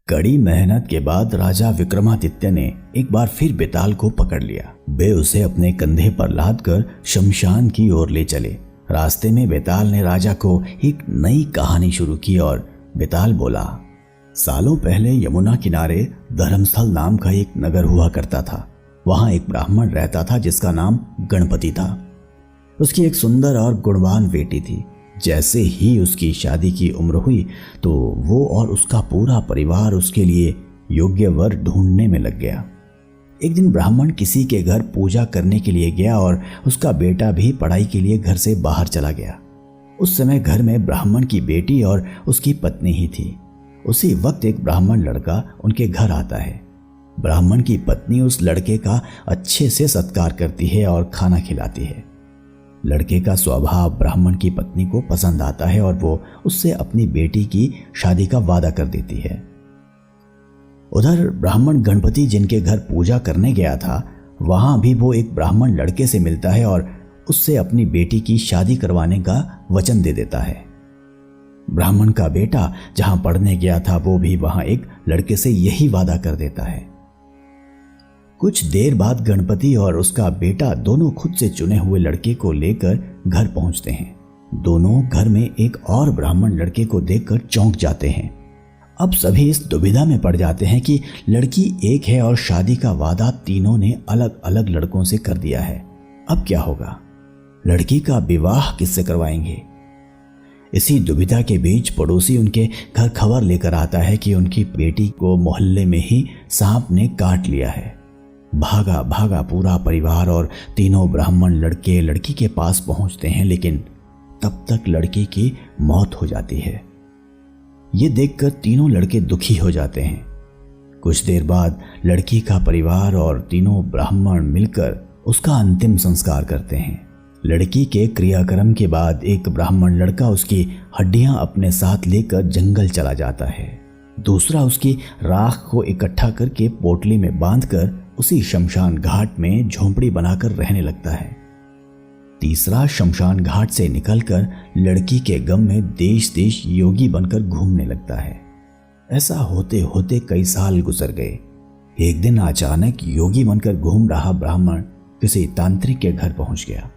कड़ी मेहनत के बाद राजा विक्रमादित्य ने एक बार फिर बेताल को पकड़ लिया। वे उसे अपने कंधे पर लादकर शमशान की ओर ले चले। रास्ते में बेताल ने राजा को एक नई कहानी शुरू की और बेताल बोला, सालों पहले यमुना किनारे धर्मस्थल नाम का एक नगर हुआ करता था। वहां एक ब्राह्मण रहता था जिसका नाम गणपति था। उसकी एक सुंदर और गुणवान बेटी थी। जैसे ही उसकी शादी की उम्र हुई तो वो और उसका पूरा परिवार उसके लिए योग्य वर ढूंढने में लग गया। एक दिन ब्राह्मण किसी के घर पूजा करने के लिए गया और उसका बेटा भी पढ़ाई के लिए घर से बाहर चला गया। उस समय घर में ब्राह्मण की बेटी और उसकी पत्नी ही थी। उसी वक्त एक ब्राह्मण लड़का उनके घर आता है। ब्राह्मण की पत्नी उस लड़के का अच्छे से सत्कार करती है और खाना खिलाती है। लड़के का स्वभाव ब्राह्मण की पत्नी को पसंद आता है और वो उससे अपनी बेटी की शादी का वादा कर देती है। उधर ब्राह्मण गणपति जिनके घर पूजा करने गया था, वहां भी वो एक ब्राह्मण लड़के से मिलता है और उससे अपनी बेटी की शादी करवाने का वचन दे देता है। ब्राह्मण का बेटा जहां पढ़ने गया था वो भी वहां एक लड़के से यही वादा कर देता है। कुछ देर बाद गणपति और उसका बेटा दोनों खुद से चुने हुए लड़के को लेकर घर पहुंचते हैं। दोनों घर में एक और ब्राह्मण लड़के को देखकर चौंक जाते हैं। अब सभी इस दुविधा में पड़ जाते हैं कि लड़की एक है और शादी का वादा तीनों ने अलग अलग लड़कों से कर दिया है। अब क्या होगा? लड़की का विवाह किससे करवाएंगे? इसी दुविधा के बीच पड़ोसी उनके घर खबर लेकर आता है कि उनकी बेटी को मोहल्ले में ही सांप ने काट लिया है। भागा भागा पूरा परिवार और तीनों ब्राह्मण लड़के लड़की के पास पहुंचते हैं, लेकिन तब तक लड़की की मौत हो जाती है। ये देखकर तीनों लड़के दुखी हो जाते हैं। कुछ देर बाद लड़की का परिवार और तीनों ब्राह्मण मिलकर उसका अंतिम संस्कार करते हैं। लड़की के क्रियाक्रम के बाद एक ब्राह्मण लड़का उसकी हड्डियां अपने साथ लेकर जंगल चला जाता है। दूसरा उसकी राख को इकट्ठा करके पोटली में बांधकर उसी शमशान घाट में झोंपड़ी बनाकर रहने लगता है। तीसरा शमशान घाट से निकलकर लड़की के गम में देश देश योगी बनकर घूमने लगता है। ऐसा होते होते कई साल गुजर गए। एक दिन अचानक योगी बनकर घूम रहा ब्राह्मण किसी तांत्रिक के घर पहुंच गया।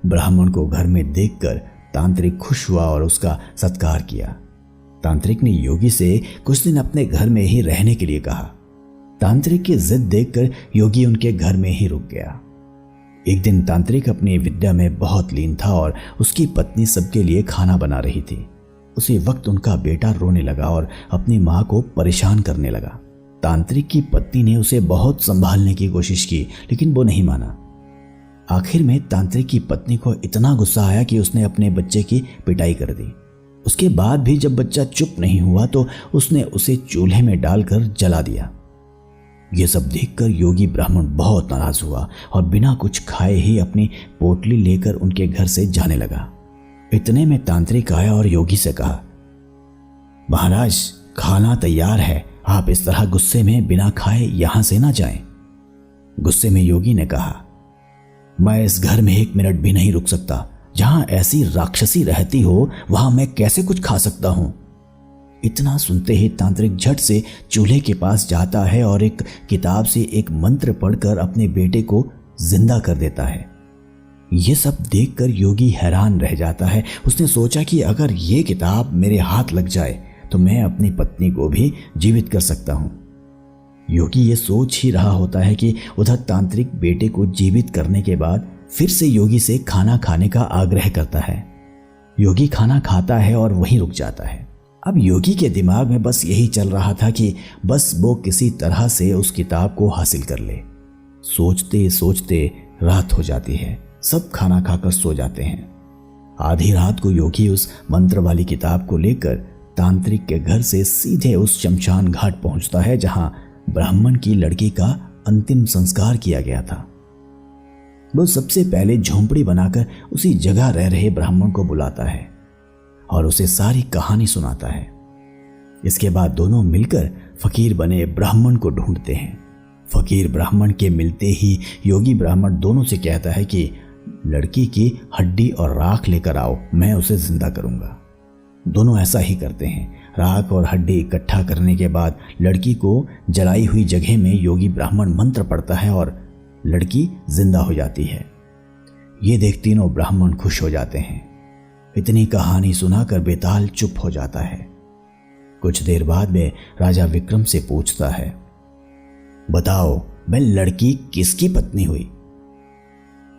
ब्राह्मण को घर में देखकर तांत्रिक खुश हुआ और उसका सत्कार किया। तांत्रिक ने योगी से कुछ दिन अपने घर में ही रहने के लिए कहा। तांत्रिक की जिद देखकर योगी उनके घर में ही रुक गया। एक दिन तांत्रिक अपनी विद्या में बहुत लीन था और उसकी पत्नी सबके लिए खाना बना रही थी। उसी वक्त उनका बेटा रोने लगा और अपनी मां को परेशान करने लगा। तांत्रिक की पत्नी ने उसे बहुत संभालने की कोशिश की, लेकिन वो नहीं माना। आखिर में तांत्रिक की पत्नी को इतना गुस्सा आया कि उसने अपने बच्चे की पिटाई कर दी। उसके बाद भी जब बच्चा चुप नहीं हुआ तो उसने उसे चूल्हे में डालकर जला दिया। यह सब देखकर योगी ब्राह्मण बहुत नाराज हुआ और बिना कुछ खाए ही अपनी पोटली लेकर उनके घर से जाने लगा। इतने में तांत्रिक आया और योगी से कहा, महाराज, खाना तैयार है, आप इस तरह गुस्से में बिना खाए यहां से ना जाएं। गुस्से में योगी ने कहा, मैं इस घर में 1 मिनट भी नहीं रुक सकता। जहां ऐसी राक्षसी रहती हो वहां मैं कैसे कुछ खा सकता हूं। इतना सुनते ही तांत्रिक झट से चूल्हे के पास जाता है और एक किताब से एक मंत्र पढ़कर अपने बेटे को जिंदा कर देता है। यह सब देखकर योगी हैरान रह जाता है। उसने सोचा कि अगर ये किताब मेरे हाथ लग जाए तो मैं अपनी पत्नी को भी जीवित कर सकता हूं। योगी ये सोच ही रहा होता है कि उधर तांत्रिक बेटे को जीवित करने के बाद फिर से योगी से खाना खाने का आग्रह करता है। योगी खाना खाता है और वहीं रुक जाता है। अब योगी के दिमाग में बस यही चल रहा था कि बस वो किसी तरह से उस किताब को हासिल कर ले। सोचते सोचते रात हो जाती है। सब खाना खाकर सो जाते हैं। आधी रात को योगी उस मंत्र वाली किताब को लेकर तांत्रिक के घर से सीधे उस शमशान घाट पहुंचता है जहां ब्राह्मण की लड़की का अंतिम संस्कार किया गया था। वो सबसे पहले झोंपड़ी बनाकर उसी जगह रह रहे ब्राह्मण को बुलाता है और उसे सारी कहानी सुनाता है। इसके बाद दोनों मिलकर फकीर बने ब्राह्मण को ढूंढते हैं। फकीर ब्राह्मण के मिलते ही योगी ब्राह्मण दोनों से कहता है कि लड़की की हड्डी और राख लेकर आओ, मैं उसे जिंदा करूंगा। दोनों ऐसा ही करते हैं। राख और हड्डी इकट्ठा करने के बाद लड़की को जलाई हुई जगह में योगी ब्राह्मण मंत्र पढ़ता है और लड़की जिंदा हो जाती है। ये देख तीनों ब्राह्मण खुश हो जाते हैं। इतनी कहानी सुनाकर बेताल चुप हो जाता है। कुछ देर बाद वे राजा विक्रम से पूछता है, बताओ वह लड़की किसकी पत्नी हुई?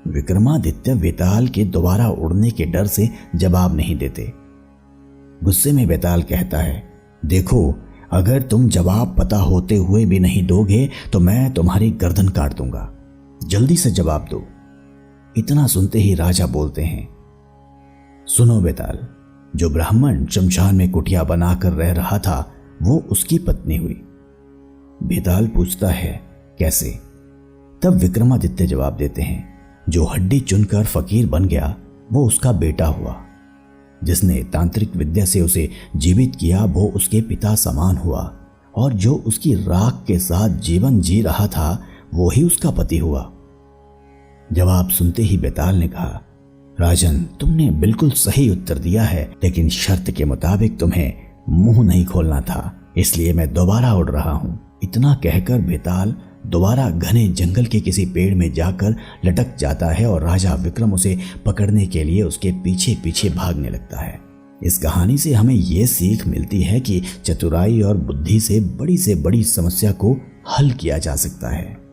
विक्रमादित्य बेताल के दोबारा उड़ने के डर से जवाब नहीं देते। गुस्से में बेताल कहता है, देखो अगर तुम जवाब पता होते हुए भी नहीं दोगे तो मैं तुम्हारी गर्दन काट दूंगा। जल्दी से जवाब दो। इतना सुनते ही राजा बोलते हैं, सुनो बेताल, जो ब्राह्मण शमशान में कुटिया बनाकर रह रहा था वो उसकी पत्नी हुई। बेताल पूछता है, कैसे? तब विक्रमादित्य जवाब देते हैं, जो हड्डी चुनकर फकीर बन गया वो उसका बेटा हुआ। जिसने तांत्रिक विद्या से उसे जीवित किया वो उसके पिता समान हुआ, और जो उसकी राख के साथ जीवन जी रहा था वो ही उसका पति हुआ। जवाब सुनते ही बेताल ने कहा, राजन तुमने बिल्कुल सही उत्तर दिया है, लेकिन शर्त के मुताबिक तुम्हें मुंह नहीं खोलना था, इसलिए मैं दोबारा उड़ रहा हूं। इतना कहकर बेताल दोबारा घने जंगल के किसी पेड़ में जाकर लटक जाता है और राजा विक्रम उसे पकड़ने के लिए उसके पीछे पीछे भागने लगता है। इस कहानी से हमें यह सीख मिलती है कि चतुराई और बुद्धि से बड़ी समस्या को हल किया जा सकता है।